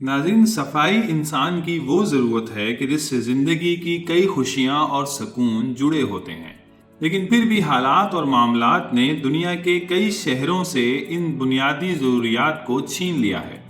ناظرین، صفائی انسان کی وہ ضرورت ہے کہ جس سے زندگی کی کئی خوشیاں اور سکون جڑے ہوتے ہیں، لیکن پھر بھی حالات اور معاملات نے دنیا کے کئی شہروں سے ان بنیادی ضروریات کو چھین لیا ہے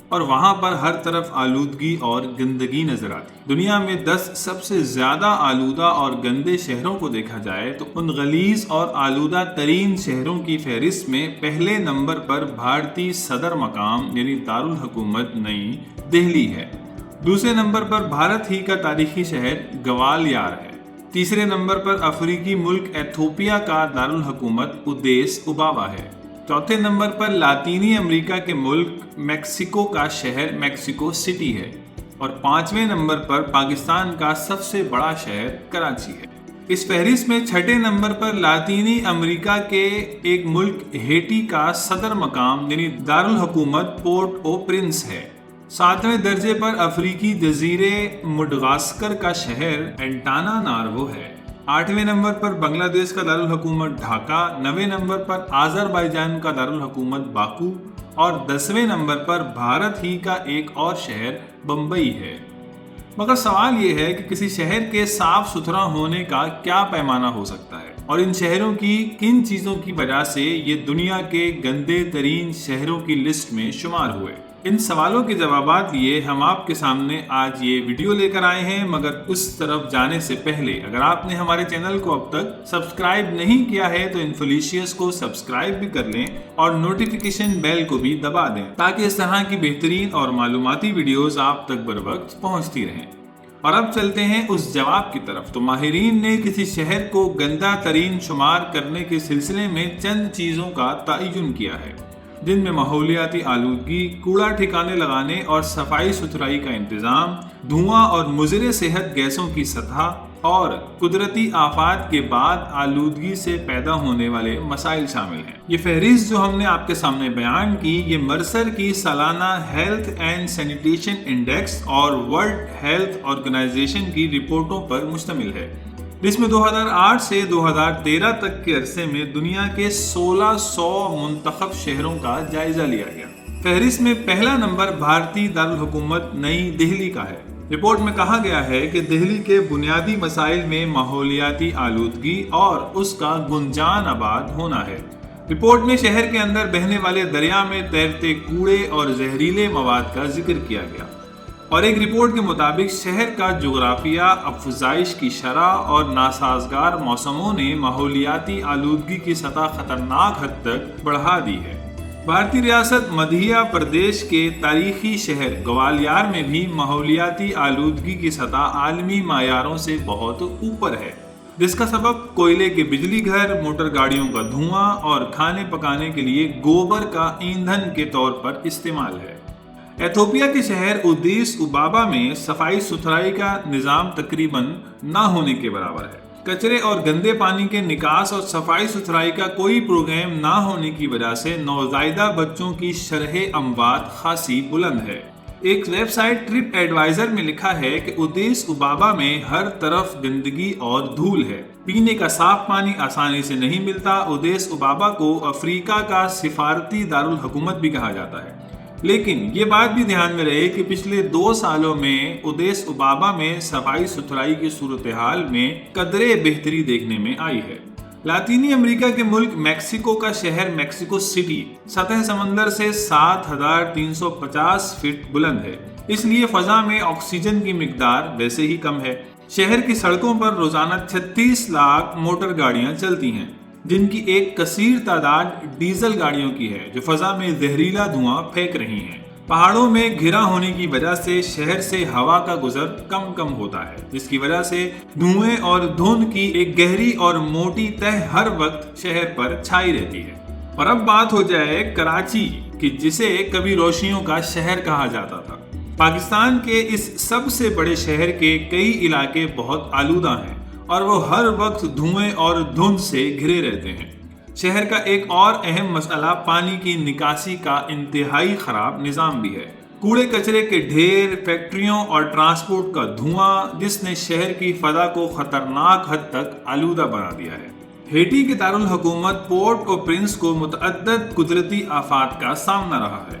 اور وہاں پر ہر طرف آلودگی اور گندگی نظر آتی ہے۔ دنیا میں 10 سب سے زیادہ آلودہ اور گندے شہروں کو دیکھا جائے تو ان غلیظ اور آلودہ ترین شہروں کی فہرست میں پہلے نمبر پر بھارتی صدر مقام یعنی دارالحکومت نئی دہلی ہے۔ دوسرے نمبر پر بھارت ہی کا تاریخی شہر گوالیار ہے۔ تیسرے نمبر پر افریقی ملک ایتھوپیا کا دارالحکومت ادیس ابابا ہے۔ چوتھے نمبر پر لاطینی امریکہ کے ملک میکسیکو کا شہر میکسیکو سٹی ہے اور 5ویں نمبر پر پاکستان کا سب سے بڑا شہر کراچی ہے۔ اس فہرست میں 6 نمبر پر لاطینی امریکہ کے ایک ملک ہیٹی کا صدر مقام یعنی دارالحکومت پورٹ او پرنس ہے۔ 7ویں درجے پر افریقی جزیرے مڈغاسکر کا شہر اینٹانا نارو ہے۔ 8ویں نمبر پر بنگلہ دیش کا دارالحکومت ڈھاکہ، 9ویں نمبر پر آذربائیجان کا دارالحکومت باکو اور 10ویں نمبر پر بھارت ہی کا ایک اور شہر بمبئی ہے۔ مگر سوال یہ ہے کہ کسی شہر کے صاف ستھرا ہونے کا کیا پیمانہ ہو سکتا ہے اور ان شہروں کی کن چیزوں کی وجہ سے یہ دنیا کے گندے ترین شہروں کی لسٹ میں شمار ہوئے؟ ان سوالوں کے جوابات لیے ہم آپ کے سامنے آج یہ ویڈیو لے کر آئے ہیں، مگر اس طرف جانے سے پہلے اگر آپ نے ہمارے چینل کو اب تک سبسکرائب نہیں کیا ہے تو انفولیشیس کو سبسکرائب بھی کر لیں اور نوٹیفیکیشن بیل کو بھی دبا دیں تاکہ اس طرح کی بہترین اور معلوماتی ویڈیوز آپ تک بر وقت پہنچتی رہیں۔ اور اب چلتے ہیں اس جواب کی طرف۔ تو ماہرین نے کسی شہر کو گندا ترین شمار کرنے کے سلسلے میں چند چیزوں کا تعین کیا ہے، جن میں ماحولیاتی آلودگی، کوڑا ٹھکانے لگانے اور صفائی ستھرائی کا انتظام، دھواں اور مضر صحت گیسوں کی سطح اور قدرتی آفات کے بعد آلودگی سے پیدا ہونے والے مسائل شامل ہیں۔ یہ فہرست جو ہم نے آپ کے سامنے بیان کی، یہ مرسر کی سالانہ ہیلتھ اینڈ سینیٹیشن انڈیکس اور ورلڈ ہیلتھ آرگنائزیشن کی رپورٹوں پر مشتمل ہے، جس میں 2008 سے 2013 تک کے عرصے میں دنیا کے 1600 منتخب شہروں کا جائزہ لیا گیا۔ فہرست میں پہلا نمبر بھارتی دارالحکومت نئی دہلی کا ہے۔ رپورٹ میں کہا گیا ہے کہ دہلی کے بنیادی مسائل میں ماحولیاتی آلودگی اور اس کا گنجان آباد ہونا ہے۔ رپورٹ میں شہر کے اندر بہنے والے دریا میں تیرتے کوڑے اور زہریلے مواد کا ذکر کیا گیا، اور ایک رپورٹ کے مطابق شہر کا جغرافیہ، افزائش کی شرح اور ناسازگار موسموں نے ماحولیاتی آلودگی کی سطح خطرناک حد تک بڑھا دی ہے۔ بھارتی ریاست مدھیہ پردیش کے تاریخی شہر گوالیار میں بھی ماحولیاتی آلودگی کی سطح عالمی معیاروں سے بہت اوپر ہے، جس کا سبب کوئلے کے بجلی گھر، موٹر گاڑیوں کا دھواں اور کھانے پکانے کے لیے گوبر کا ایندھن کے طور پر استعمال ہے۔ ایتھوپیا کے شہر ادیس ابابا میں صفائی ستھرائی کا نظام تقریباً نہ ہونے کے برابر ہے۔ کچرے اور گندے پانی کے نکاس اور صفائی ستھرائی کا کوئی پروگرام نہ ہونے کی وجہ سے نوزائیدہ بچوں کی شرح اموات خاصی بلند ہے۔ ایک ویب سائٹ ٹرپ ایڈوائزر میں لکھا ہے کہ ادیس ابابا میں ہر طرف گندگی اور دھول ہے، پینے کا صاف پانی آسانی سے نہیں ملتا۔ ادیس ابابا کو افریقہ کا سفارتی دارالحکومت بھی کہا جاتا ہے، لیکن یہ بات بھی دھیان میں رہے کہ پچھلے 2 سالوں میں ادیس ابابا میں صفائی ستھرائی کی صورتحال میں قدرے بہتری دیکھنے میں آئی ہے۔ لاطینی امریکہ کے ملک میکسیکو کا شہر میکسیکو سٹی سطح سمندر سے 7350 فٹ بلند ہے، اس لیے فضا میں آکسیجن کی مقدار ویسے ہی کم ہے۔ شہر کی سڑکوں پر روزانہ 36 لاکھ موٹر گاڑیاں چلتی ہیں، جن کی ایک کثیر تعداد ڈیزل گاڑیوں کی ہے جو فضا میں زہریلا دھواں پھینک رہی ہیں۔ پہاڑوں میں گھرا ہونے کی وجہ سے شہر سے ہوا کا گزر کم ہوتا ہے، جس کی وجہ سے دھوئیں اور دھند کی ایک گہری اور موٹی تہ ہر وقت شہر پر چھائی رہتی ہے۔ اور اب بات ہو جائے کراچی کی، جسے کبھی روشنیوں کا شہر کہا جاتا تھا۔ پاکستان کے اس سب سے بڑے شہر کے کئی علاقے بہت آلودہ ہیں اور وہ ہر وقت دھوئیں اور دھند سے گھرے رہتے ہیں۔ شہر کا ایک اور اہم مسئلہ پانی کی نکاسی کا انتہائی خراب نظام بھی ہے۔ کوڑے کچرے کے ڈھیر، فیکٹریوں اور ٹرانسپورٹ کا دھواں، جس نے شہر کی فضا کو خطرناک حد تک آلودہ بنا دیا ہے۔ ہیٹی کے دارالحکومت پورٹ او پرنس کو متعدد قدرتی آفات کا سامنا رہا ہے۔